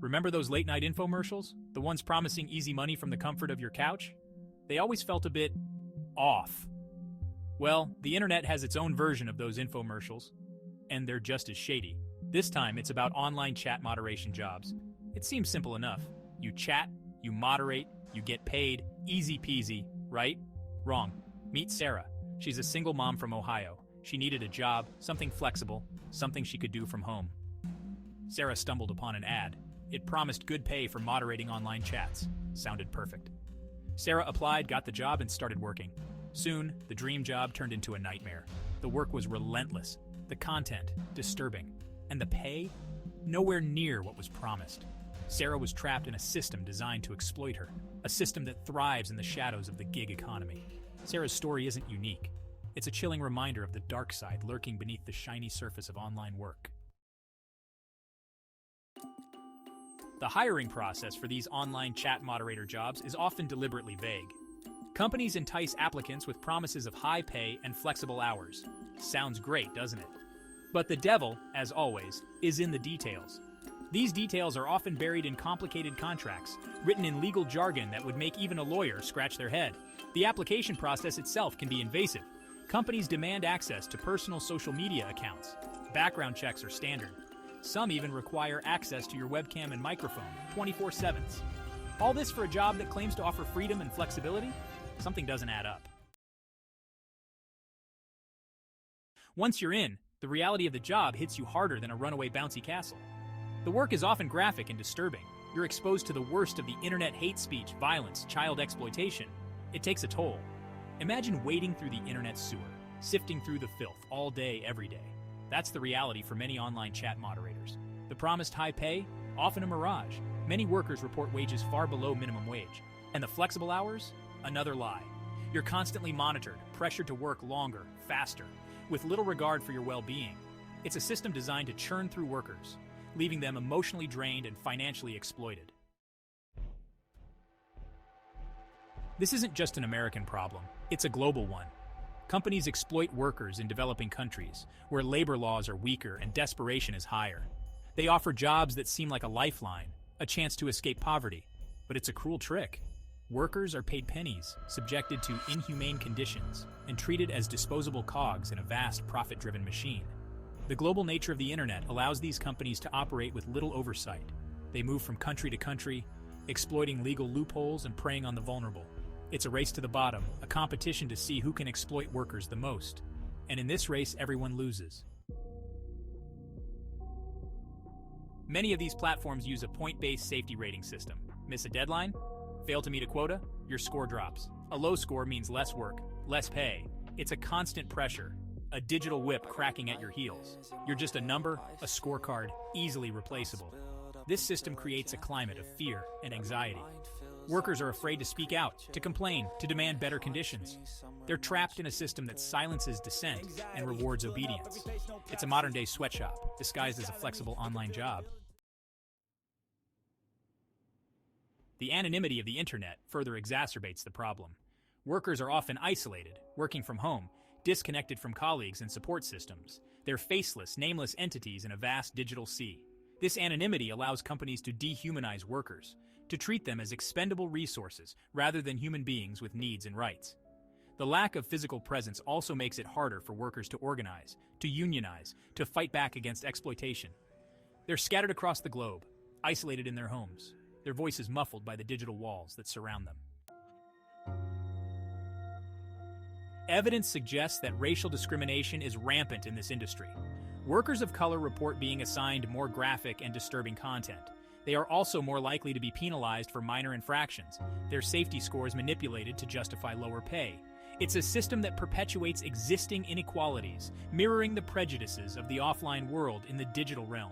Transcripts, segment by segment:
Remember those late-night infomercials? The ones promising easy money from the comfort of your couch? They always felt a bit off. Well, the internet has its own version of those infomercials, and they're just as shady. This time, it's about online chat moderation jobs. It seems simple enough. You chat, you moderate, you get paid, easy peasy, right? Wrong. Meet Sarah. She's a single mom from Ohio. She needed a job, something flexible, something she could do from home. Sarah stumbled upon an ad. It promised good pay for moderating online chats. Sounded perfect. Sarah applied, got the job, and started working. Soon, the dream job turned into a nightmare. The work was relentless, the content disturbing, and the pay nowhere near what was promised. Sarah was trapped in a system designed to exploit her, a system that thrives in the shadows of the gig economy. Sarah's story isn't unique. It's a chilling reminder of the dark side lurking beneath the shiny surface of online work. The hiring process for these online chat moderator jobs is often deliberately vague. Companies entice applicants with promises of high pay and flexible hours. Sounds great, doesn't it? But the devil, as always, is in the details. These details are often buried in complicated contracts, written in legal jargon that would make even a lawyer scratch their head. The application process itself can be invasive. Companies demand access to personal social media accounts. Background checks are standard. Some even require access to your webcam and microphone 24/7. All this for a job that claims to offer freedom and flexibility? Something doesn't add up. Once you're in, the reality of the job hits you harder than a runaway bouncy castle. The work is often graphic and disturbing. You're exposed to the worst of the internet hate speech, violence, child exploitation. It takes a toll. Imagine wading through the internet sewer, sifting through the filth all day, every day. That's the reality for many online chat moderators. The promised high pay? Often a mirage. Many workers report wages far below minimum wage. And the flexible hours? Another lie. You're constantly monitored, pressured to work longer, faster, with little regard for your well-being. It's a system designed to churn through workers, leaving them emotionally drained and financially exploited. This isn't just an American problem. It's a global one. Companies exploit workers in developing countries, where labor laws are weaker and desperation is higher. They offer jobs that seem like a lifeline, a chance to escape poverty. But it's a cruel trick. Workers are paid pennies, subjected to inhumane conditions, and treated as disposable cogs in a vast profit-driven machine. The global nature of the internet allows these companies to operate with little oversight. They move from country to country, exploiting legal loopholes and preying on the vulnerable. It's a race to the bottom, a competition to see who can exploit workers the most. And in this race, everyone loses. Many of these platforms use a point-based safety rating system. Miss a deadline? Fail to meet a quota? Your score drops. A low score means less work, less pay. It's a constant pressure, a digital whip cracking at your heels. You're just a number, a scorecard, easily replaceable. This system creates a climate of fear and anxiety. Workers are afraid to speak out, to complain, to demand better conditions. They're trapped in a system that silences dissent and rewards obedience. It's a modern-day sweatshop, disguised as a flexible online job. The anonymity of the internet further exacerbates the problem. Workers are often isolated, working from home, disconnected from colleagues and support systems. They're faceless, nameless entities in a vast digital sea. This anonymity allows companies to dehumanize workers, to treat them as expendable resources rather than human beings with needs and rights. The lack of physical presence also makes it harder for workers to organize, to unionize, to fight back against exploitation. They're scattered across the globe, isolated in their homes, their voices muffled by the digital walls that surround them. Evidence suggests that racial discrimination is rampant in this industry. Workers of color report being assigned more graphic and disturbing content. They are also more likely to be penalized for minor infractions, their safety scores manipulated to justify lower pay. It's a system that perpetuates existing inequalities, mirroring the prejudices of the offline world in the digital realm.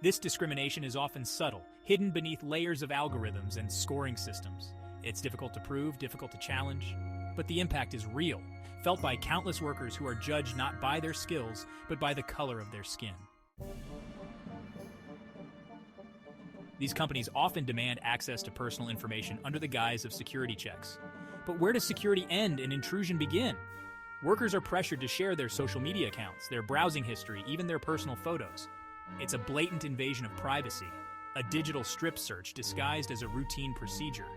This discrimination is often subtle, hidden beneath layers of algorithms and scoring systems. It's difficult to prove, difficult to challenge, but the impact is real, felt by countless workers who are judged not by their skills, but by the color of their skin. These companies often demand access to personal information under the guise of security checks. But where does security end and intrusion begin? Workers are pressured to share their social media accounts, their browsing history, even their personal photos. It's a blatant invasion of privacy. a digital strip search disguised as a routine procedure.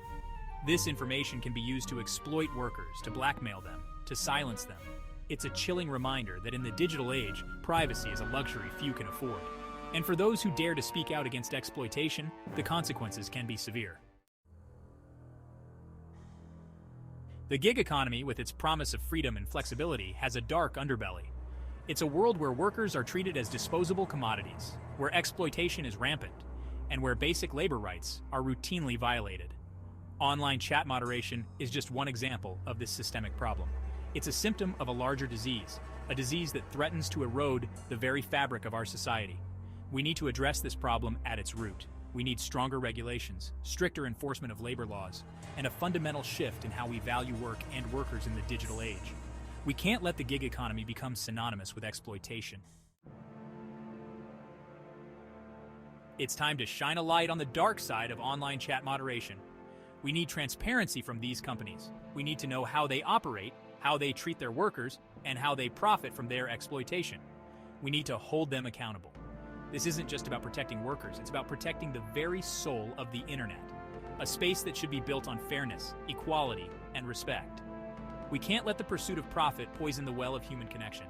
This information can be used to exploit workers, to blackmail them, to silence them. It's a chilling reminder that in the digital age, privacy is a luxury few can afford. And for those who dare to speak out against exploitation, the consequences can be severe. The gig economy, with its promise of freedom and flexibility, has a dark underbelly. It's a world where workers are treated as disposable commodities, where exploitation is rampant, and where basic labor rights are routinely violated. Online chat moderation is just one example of this systemic problem. It's a symptom of a larger disease, a disease that threatens to erode the very fabric of our society. We need to address this problem at its root. We need stronger regulations, stricter enforcement of labor laws, and a fundamental shift in how we value work and workers in the digital age. We can't let the gig economy become synonymous with exploitation. It's time to shine a light on the dark side of online chat moderation. We need transparency from these companies. We need to know how they operate, how they treat their workers, and how they profit from their exploitation. We need to hold them accountable. This isn't just about protecting workers, it's about protecting the very soul of the internet, a space that should be built on fairness, equality, and respect. We can't let the pursuit of profit poison the well of human connection.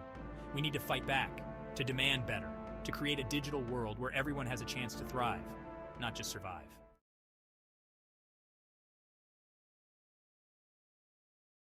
We need to fight back, to demand better, to create a digital world where everyone has a chance to thrive, not just survive.